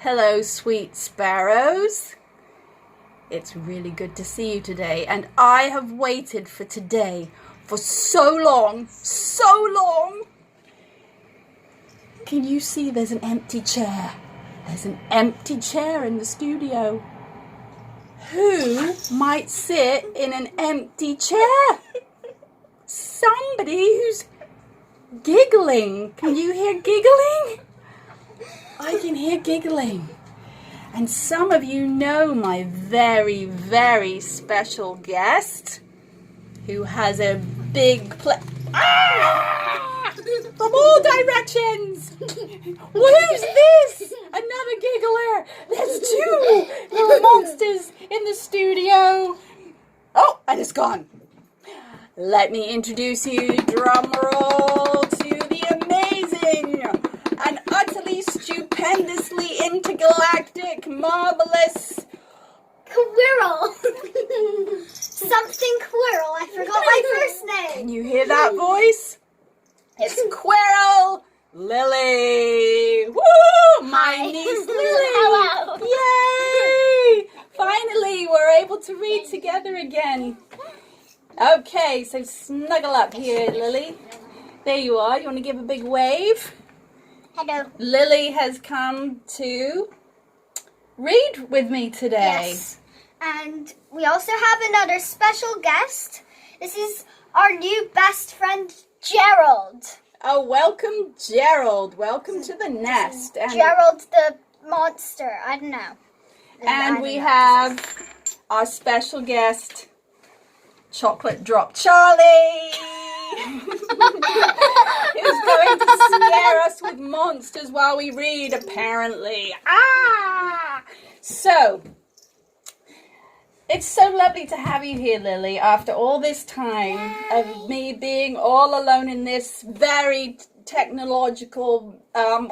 Hello, sweet sparrows. It's really good to see you today, and I have waited for today for so long. Can you see there's an empty chair? There's an empty chair in the studio. Who might sit in an empty chair? Somebody who's giggling. Can you hear giggling? I can hear giggling. And some of you know my very, very special guest who has a big from all directions. Who's this? Another giggler. There's two little monsters in the studio. Oh, and it's gone. Let me introduce you, drum roll, to the amazing and utterly stupendously intergalactic, marvelous Quirrell. Something Quirrell. I forgot my first name. Can you hear that voice? It's Quirrell Lily. Woo! My niece Lily. Hello. Yay! Finally, we're able to read together again. Okay, so snuggle up here, Lily. There you are. You want to give a big wave? Hello. Lily has come to read with me today. Yes. And we also have another special guest. This is our new best friend, Gerald. Oh, welcome, Gerald. Welcome to the nest. And, Gerald the monster. I don't know. and we have our special guest, Chocolate Drop Charlie. Who's going to scare us with monsters while we read, apparently. So, it's so lovely to have you here, Lily, after all this time of me being all alone in this very technological Flying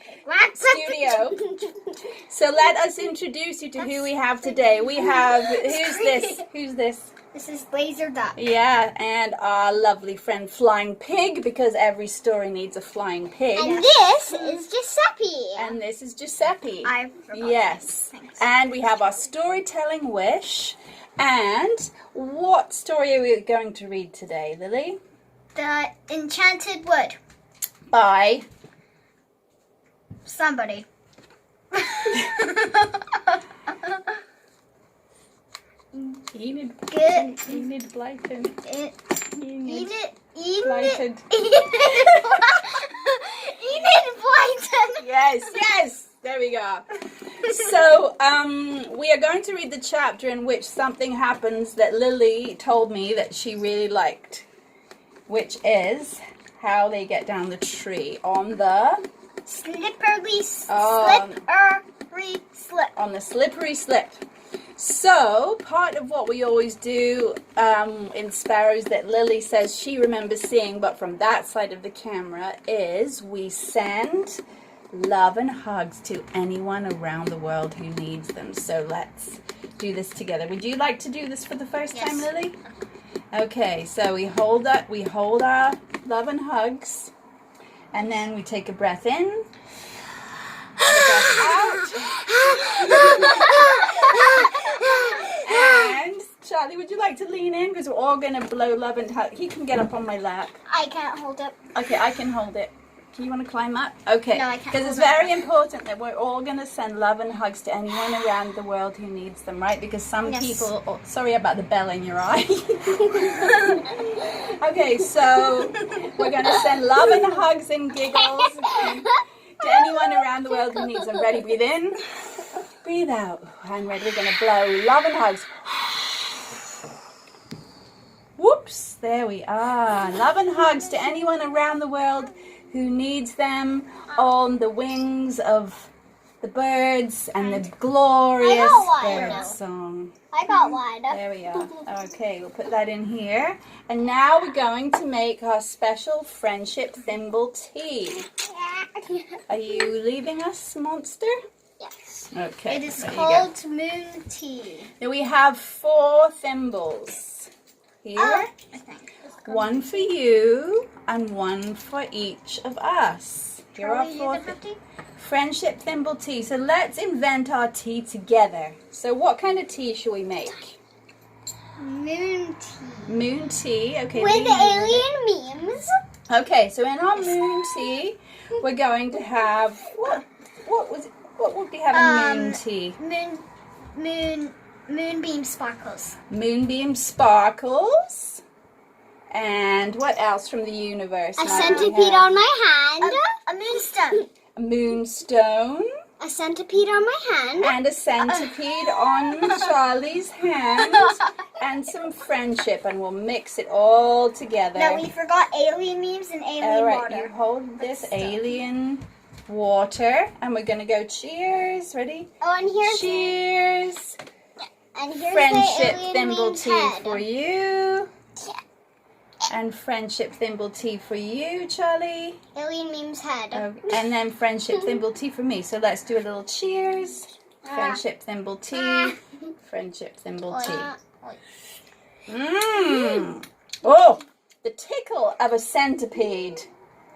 pig. studio. So let us introduce you to who we have today. We have, who's this? This is Laser Duck. Yeah, and our lovely friend Flying Pig, because every story needs a flying pig. And this is Giuseppe. And this is Giuseppe. I forgot. Yes. Thanks. And we have our storytelling wish. And what story are we going to read today, Lily? The Enchanted Wood. By Somebody. Enid Good. Blyton. Enid Blyton. Blyton. Yes. There we go. So, we are going to read the chapter in which something happens that Lily told me that she really liked, which is how they get down the tree on the Slippery slip. on the slippery slip. So, part of what we always do in Sparrows that Lily says she remembers seeing, but from that side of the camera, is we send love and hugs to anyone around the world who needs them. So let's do this together. Would you like to do this for the first time, Lily? Okay, so we hold our love and hugs, and then we take a breath in, and a breath out. And Charlie, would you like to lean in? Because we're all going to blow love and hug. He can get up on my lap. I can't hold it. Okay, I can hold it. Do you want to climb up? Okay. No, I can't. Because it's very important that we're all going to send love and hugs to anyone around the world who needs them, right? Because some people... Oh, sorry about the bell in your eye. Okay, so we're going to send love and hugs and giggles to anyone around the world who needs them. Ready? Breathe in. Breathe out. And ready? We're going to blow love and hugs. Whoops. There we are. Love and hugs to anyone around the world who needs them, on the wings of the birds and the glorious bird song. I got one. There we are. Okay, we'll put that in here. And now we're going to make our special friendship thimble tea. Are you leaving us, monster? Yes. Okay. It is there you called moon tea. go. Now we have 4 thimbles here. I think. One for you and one for each of us. You're our fourth. Friendship thimble tea. So let's invent our tea together. So what kind of tea shall we make? Moon tea. Moon tea. Okay. With alien memes. Okay, so in our moon tea, we're going to have what would we have in moon tea? Moonbeam sparkles. Moonbeam sparkles. And what else from the universe? A centipede on my hand. A moonstone. A moonstone. A centipede on my hand. And a centipede on Charlie's hand. And some friendship. And we'll mix it all together. No, we forgot alien memes and alien all right, water. You hold this alien water. And we're going to go cheers. Ready? Oh, and here's cheers. And here's Friendship the alien thimble memes tea head. for you. And friendship thimble tea for you, Charlie. Alien memes head. And then friendship thimble tea for me. So let's do a little cheers. Friendship thimble tea. Friendship thimble tea. Mmm. Oh, the tickle of a centipede.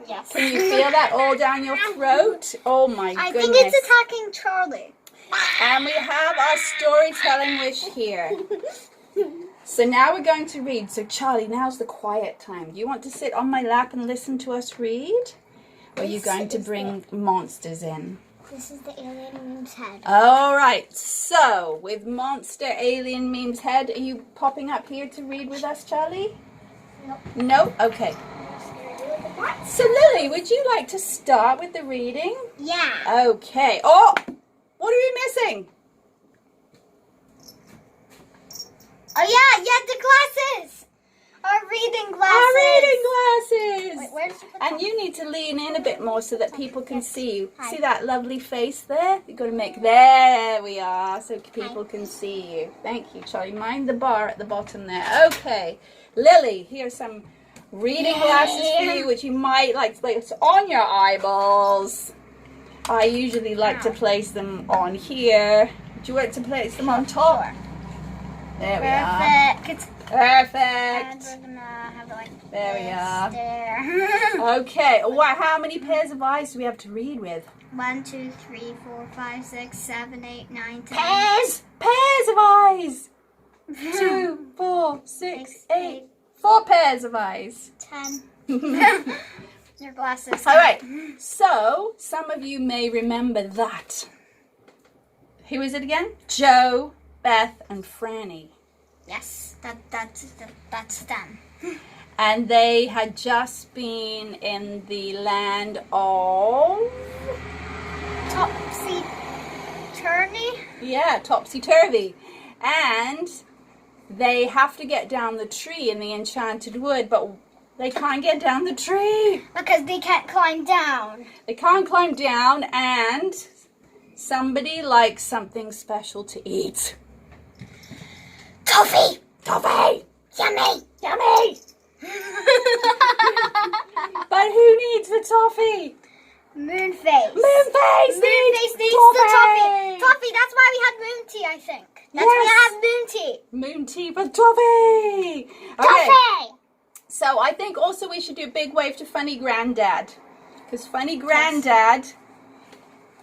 Yes. Can you feel that all down your throat? Oh my goodness. I think it's attacking Charlie. And we have our storytelling wish here. So now we're going to read. So Charlie, now's the quiet time. Do you want to sit on my lap and listen to us read? Or are you going to bring monsters in? This is the alien memes head. All right. So with monster alien memes head, are you popping up here to read with us, Charlie? Nope. No? Okay. So Lily, would you like to start with the reading? Yeah. Okay. Oh, what are we missing? Oh yeah, the glasses. Our reading glasses. Our reading glasses. Wait, where's the And you need to lean in a bit more so that people can see you. Hi. See that lovely face there? You've got to make, there we are, so people can see you. Thank you, Charlie. Mind the bar at the bottom there. Okay. Lily, here's some reading glasses for you, which you might like to place on your eyeballs. I usually like to place them on here. Do you want to place them on top? Sure. There we are. And Perfect. we're gonna have it like There we are. There. Okay. Wow, how many pairs of eyes do we have to read with? 1, 2, 3, 4, 5, 6, 7, 8, 9, 10. Pairs! Pairs of eyes! 2, 4, 6, 8. 4 pairs of eyes. 10. Your glasses. All right. So, some of you may remember that. Who is it again? Joe, Beth, and Franny. Yes, that's them. And they had just been in the land of... Topsy-turvy? Yeah, topsy-turvy. And they have to get down the tree in the enchanted wood, but they can't get down the tree. Because they can't climb down. They can't climb down, and somebody likes something special to eat. Toffee! Toffee! Yummy! Yummy! But who needs the toffee? Moonface. Moonface needs the toffee. Toffee, that's why we had moon tea, I think. That's why I have moon tea. Moon tea with toffee! Okay. Toffee! So I think also we should do a big wave to Funny Granddad. Because Funny Granddad...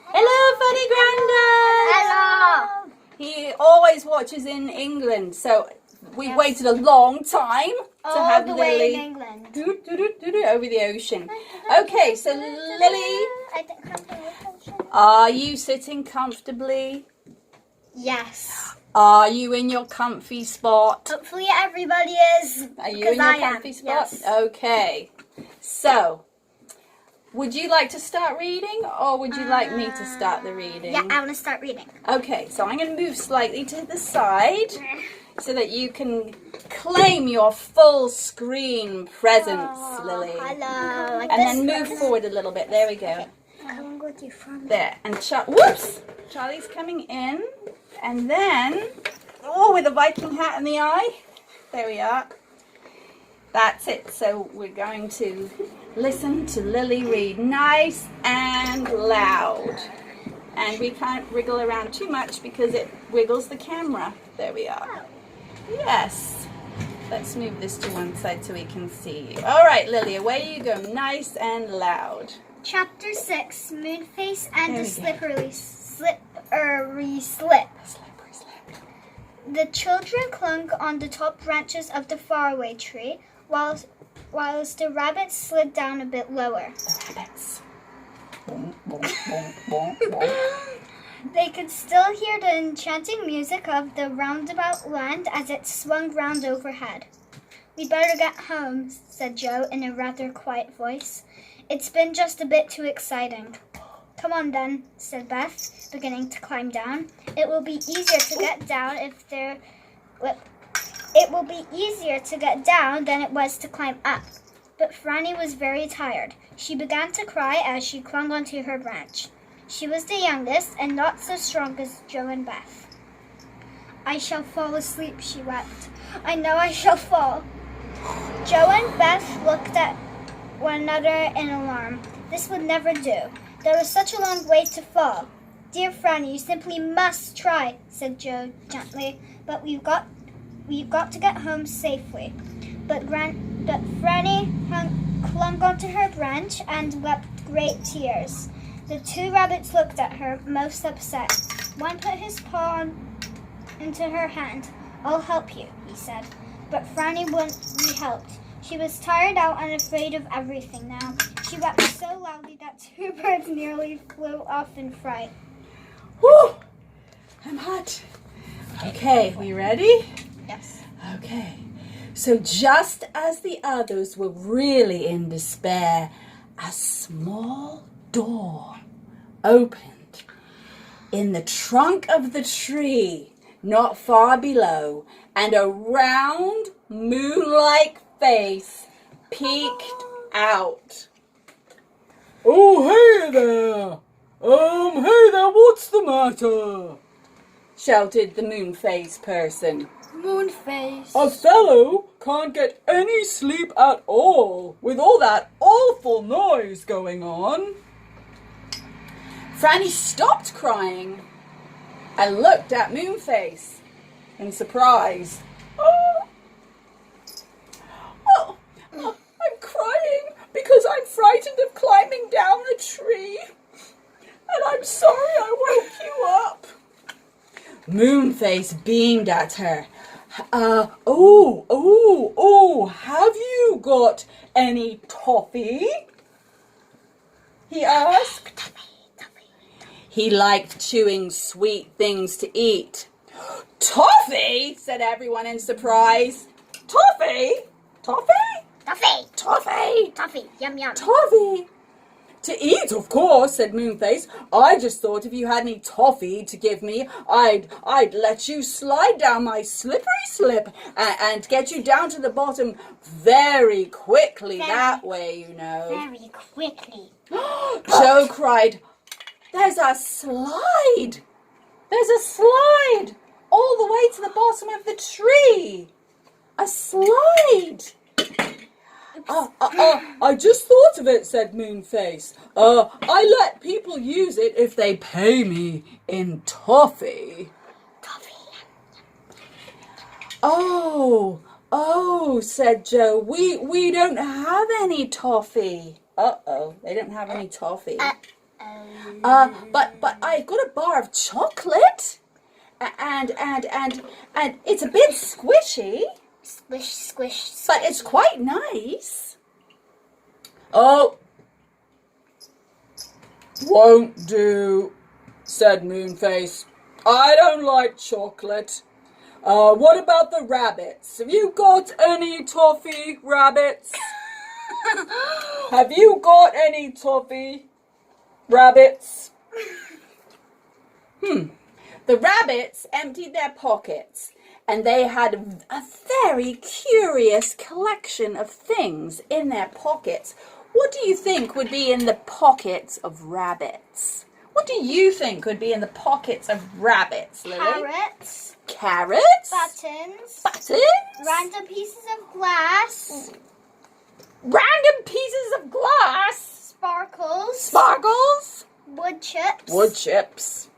Hello, Funny Granddad! Hello! He always watches in England, so we've waited a long time to have the Lily way in England. Over the ocean. Okay, so Lily, are you sitting comfortably? Yes. Are you in your comfy spot? Hopefully everybody is. Are you in your comfy spot? Yes. Okay. So, would you like to start reading, or would you like me to start the reading? Yeah, I want to start reading. Okay, so I'm going to move slightly to the side so that you can claim your full screen presence, Lily. Hello. Like And this. then move forward a little bit. There we go. Come with you from There. And whoops! Charlie's coming in. And then, oh, with a Viking hat in the eye. There we are. That's it. So we're going to listen to Lily read nice and loud. And we can't wriggle around too much because it wiggles the camera. There we are. Yes. Let's move this to one side so we can see you. All right, Lily, away you go. Nice and loud. Chapter 6, Moonface and There the we go. Slippery Slip. Slippery slip. The children clung on the top branches of the faraway tree, whilst the rabbits slid down a bit lower. Rabbits. Boom, boom, boom, boom, boom. They could still hear the enchanting music of the roundabout land as it swung round overhead. "We'd better get home," said Joe in a rather quiet voice. "It's been just a bit too exciting." "Come on then," said Beth, beginning to climb down. It will be easier to get down than it was to climb up. But Franny was very tired. She began to cry as she clung onto her branch. She was the youngest and not so strong as Joe and Beth. "I shall fall asleep," she wept. "I know I shall fall." Joe and Beth looked at one another in alarm. This would never do. There was such a long way to fall. "Dear Franny, you simply must try," said Joe gently. "But we've got to get home safely." But Franny clung onto her branch and wept great tears. The two rabbits looked at her, most upset. One put his paw into her hand. "I'll help you," he said. But Franny wouldn't be helped. She was tired out and afraid of everything now. She wept so loudly that two birds nearly flew off in fright. Whew! I'm hot. Okay, we ready? Yes. Okay. So just as the others were really in despair, a small door opened in the trunk of the tree, not far below, and a round, moon-like face peeked out. Oh, hey there! Hey there, what's the matter? Shouted the moon-faced person. Moonface. A fellow can't get any sleep at all with all that awful noise going on. Franny stopped crying and looked at Moonface in surprise. Oh, I'm crying because I'm frightened of climbing down a tree. And I'm sorry I woke you up. Moonface beamed at her. Have you got any toffee? He asked. He liked chewing sweet things to eat. Toffee, said everyone in surprise. Toffee? Toffee? Toffee. Toffee? Toffee. Yum yum. Toffee? To eat, of course, said Moonface. I just thought if you had any toffee to give me, I'd let you slide down my slippery slip and get you down to the bottom very quickly that way, you know. Very quickly. Joe cried, "There's a slide! There's a slide all the way to the bottom of the tree! A slide!" I just thought of it, said Moonface. I let people use it if they pay me in toffee. Oh, said Joe. We don't have any toffee. They don't have any toffee. But I've got a bar of chocolate. And it's a bit squishy. Squish, squish. But it's quite nice. Oh, won't do, said Moonface. I don't like chocolate. What about the rabbits? Have you got any toffee, rabbits? Have you got any toffee, rabbits? The rabbits emptied their pockets, and they had a very curious collection of things in their pockets. What do you think would be in the pockets of rabbits? What do you think would be in the pockets of rabbits, Lily? Carrots. Carrots? Buttons. Buttons? Random pieces of glass. Random pieces of glass? Sparkles. Sparkles? Wood chips. Wood chips.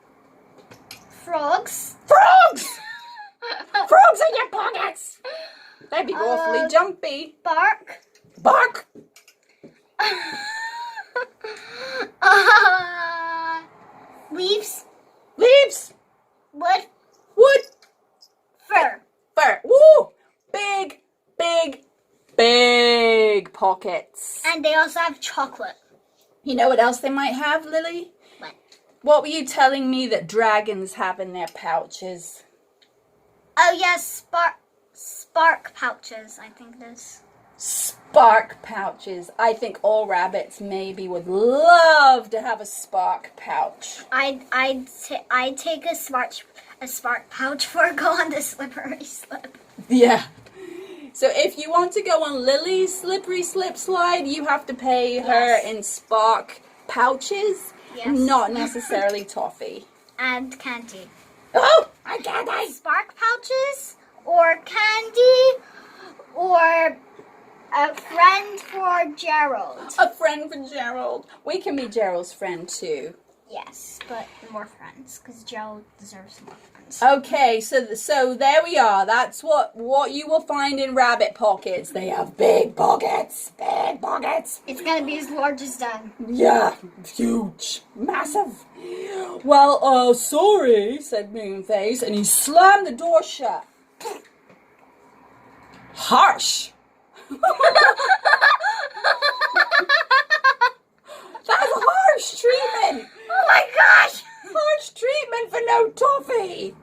Frogs. Frogs! Frogs in your pockets! That'd be awfully jumpy. Bark. Bark! Leaves, Leaves. wood, Wood. fur. Fur. Woo! Big, big, big pockets. And they also have chocolate. You know what else they might have, Lily? What? What were you telling me that dragons have in their pouches? Oh yes, spark pouches, I think it is. Spark pouches. I think all rabbits maybe would love to have a spark pouch. I'd take a spark pouch for a go on the slippery slip. Yeah. So if you want to go on Lily's slippery slip slide, you have to pay her in spark pouches, not necessarily toffee. And candy. Oh, I candy. Spark pouches or candy or a friend for Gerald. A friend for Gerald. We can be Gerald's friend too. Yes, but more friends because Gerald deserves more friends. Okay, so there we are. That's what you will find in rabbit pockets. They have big pockets. Big pockets. It's gonna be as large as them. Yeah, huge. Massive. Well, sorry, said Moonface, and he slammed the door shut. Harsh. That's harsh treatment. Oh my gosh! Harsh treatment for no toffee.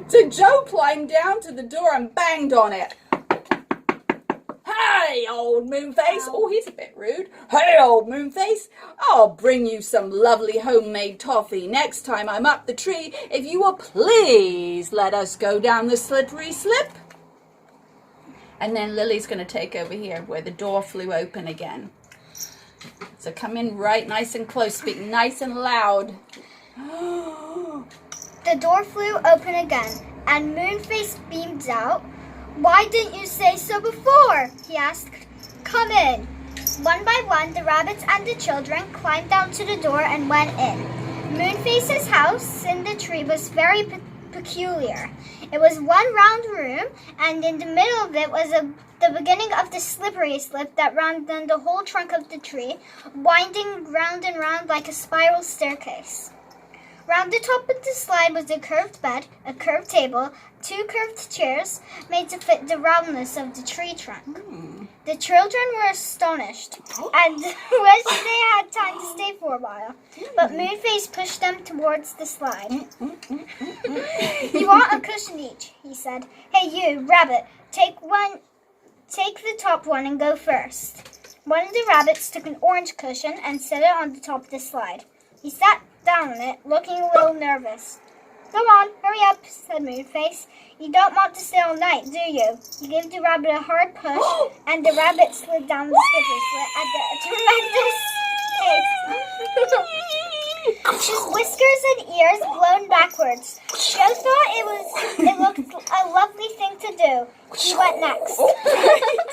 So Joe climbed down to the door and banged on it. Hey, old Moonface. Oh, he's a bit rude. Hey, old Moonface. I'll bring you some lovely homemade toffee next time I'm up the tree if you will please let us go down the slippery slip. And then Lily's going to take over here where the door flew open again. So come in right nice and close. Speak nice and loud. The door flew open again, and Moonface beamed out. Why didn't you say so before? He asked. Come in. One by one, the rabbits and the children climbed down to the door and went in. Moonface's house in the tree was very peculiar. It was one round room, and in the middle of it was the beginning of the slippery slip that ran down the whole trunk of the tree, winding round and round like a spiral staircase. Round the top of the slide was a curved bed, a curved table, 2 curved chairs made to fit the roundness of the tree trunk. The children were astonished and wished they had time to stay for a while, but Moonface pushed them towards the slide. You want a cushion each, he said. Hey you, rabbit, take the top one and go first. One of the rabbits took an orange cushion and set it on the top of the slide. He sat down on it, looking a little nervous. Come on, hurry up, said Moonface. You don't want to stay all night, do you? He gave the rabbit a hard push, and the rabbit slid down the slippery slit at a tremendous pace. His whiskers and ears blown backwards. Joe thought it looked a lovely thing to do. He went next.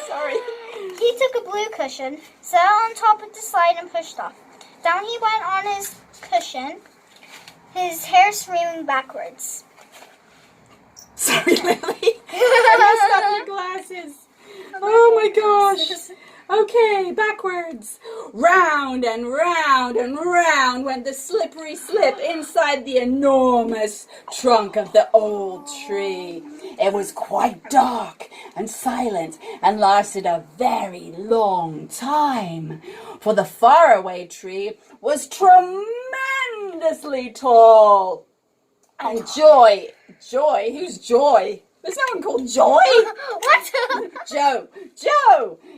Sorry. He took a blue cushion, sat on top of the slide, and pushed off. Down he went on his cushion, his hair streaming backwards. Sorry, Lily. I messed up your glasses. Oh my gosh. Okay, backwards. Round and round and round went the slippery slip inside the enormous trunk of the old tree. It was quite dark and silent and lasted a very long time, for the faraway tree was tremendously tall. And Joy, who's Joy? There's no one called Joy. What? Joe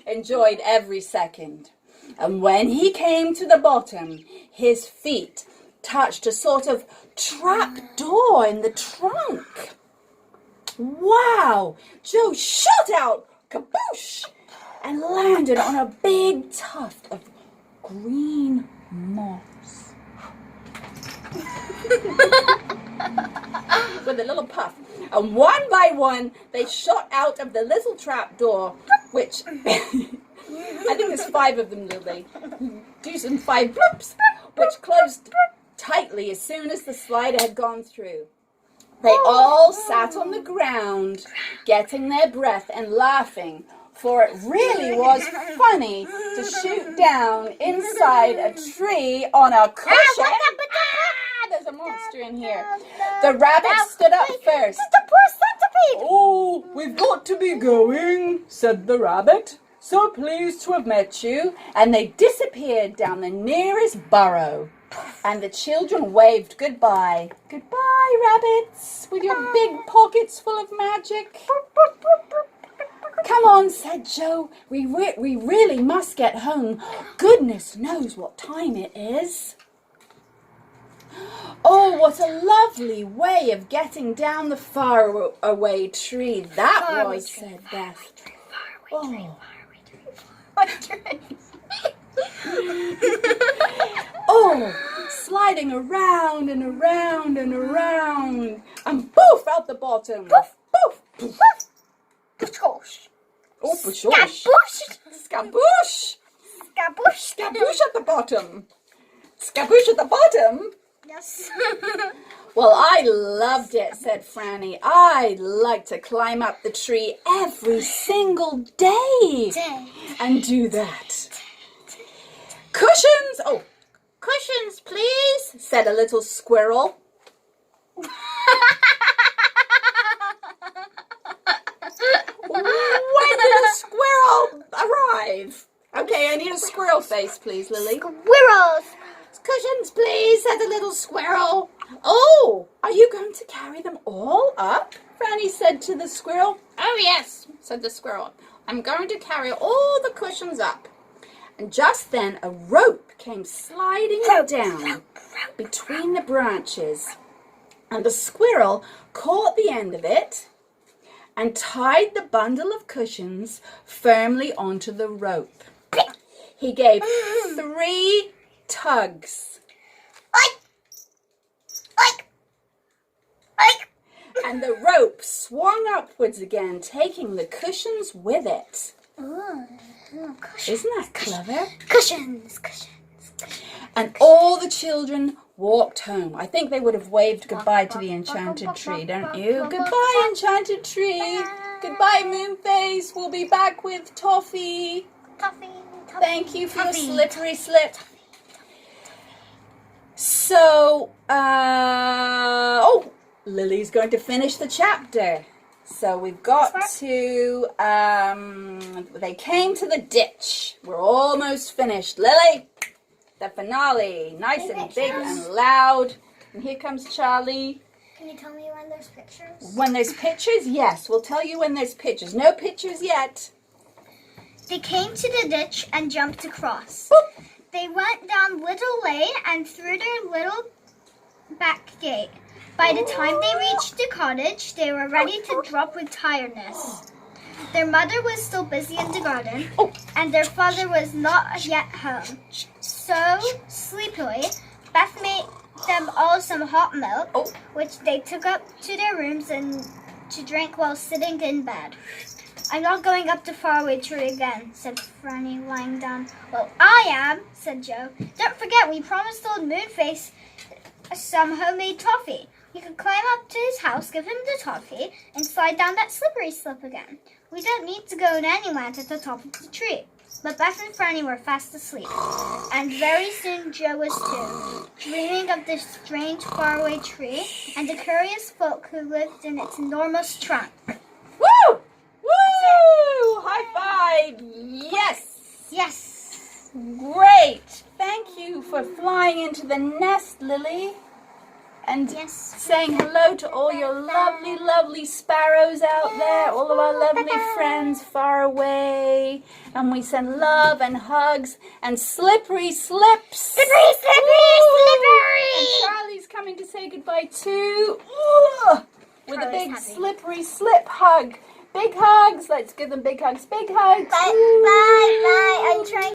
enjoyed every second. And when he came to the bottom, his feet touched a sort of trap door in the trunk. Wow! Joe shot out, kaboosh, and landed on a big tuft of green moss. With a little puff. And one by one, they shot out of the little trap door, which, I think there's 5 of them, Lily. Do some 5 bloops, which closed tightly as soon as the slider had gone through. They all sat on the ground, getting their breath and laughing, for it really was funny to shoot down inside a tree on a cushion. There's a monster in here. The rabbit stood up first. The poor centipede. Oh, we've got to be going, said the rabbit. So pleased to have met you. And they disappeared down the nearest burrow. And the children waved goodbye. Goodbye, rabbits, with your big pockets full of magic. Come on, said Joe. We really must get home. Goodness knows what time it is. Oh, what a lovely way of getting down the faraway tree that was, said Beth. Oh, sliding around and around and around. And poof, out the bottom. Poof, poof, poof. Push. Oh, push. Skaboosh. Skaboosh. Skaboosh. Skaboosh at the bottom. Skaboosh at the bottom? Yes. Well, I loved it, said Franny. I'd like to climb up the tree every single day and do that. Cushions! Oh, cushions, please, said a little squirrel. When did a squirrel arrive? Okay, I need a squirrel face, please, Lily. Squirrels. Cushions, please, said the little squirrel. Oh, are you going to carry them all up? Franny said to the squirrel. Oh, yes, said the squirrel. I'm going to carry all the cushions up. And just then a rope came sliding down between the branches. And the squirrel caught the end of it and tied the bundle of cushions firmly onto the rope. He gave 3 tugs. And the rope swung upwards again, taking the cushions with it. Isn't that clever? Cushions. And all the children walked home. I think they would have waved goodbye to the enchanted tree, don't you? Goodbye, enchanted tree. Goodbye, Moonface. We'll be back with Toffee. Thank you for your slippery slip. So, Lily's going to finish the chapter. So we've got to, they came to the ditch. We're almost finished. Lily, the finale. Nice and big and loud. And here comes Charlie. Can you tell me when there's pictures? When there's pictures? Yes, we'll tell you when there's pictures. No pictures yet. They came to the ditch and jumped across. Boop. They went down Little Lane and through their little back gate. By the time they reached the cottage, they were ready to drop with tiredness. Their mother was still busy in the garden, and their father was not yet home. So, sleepily, Beth made them all some hot milk, which they took up to their rooms and to drink while sitting in bed. I'm not going up the faraway tree again, said Franny, lying down. Well, I am, said Joe. Don't forget, we promised old Moonface some homemade toffee. You could climb up to his house, give him the toffee, and slide down that slippery slope again. We don't need to go anywhere to the top of the tree. But Beth and Franny were fast asleep, and very soon Joe was too, dreaming of this strange faraway tree and the curious folk who lived in its enormous trunk. Woo! Woo! High five! Yes! Yes! Great! Thank you for flying into the nest, Lily. And saying hello to all your lovely, lovely sparrows out there, all of our lovely friends far away. And we send love and hugs and slippery slips. Slippery, slippery! And Charlie's coming to say goodbye too. With a big slippery slip hug. Big hugs. Let's give them big hugs. Big hugs. Bye, bye, bye. I'm trying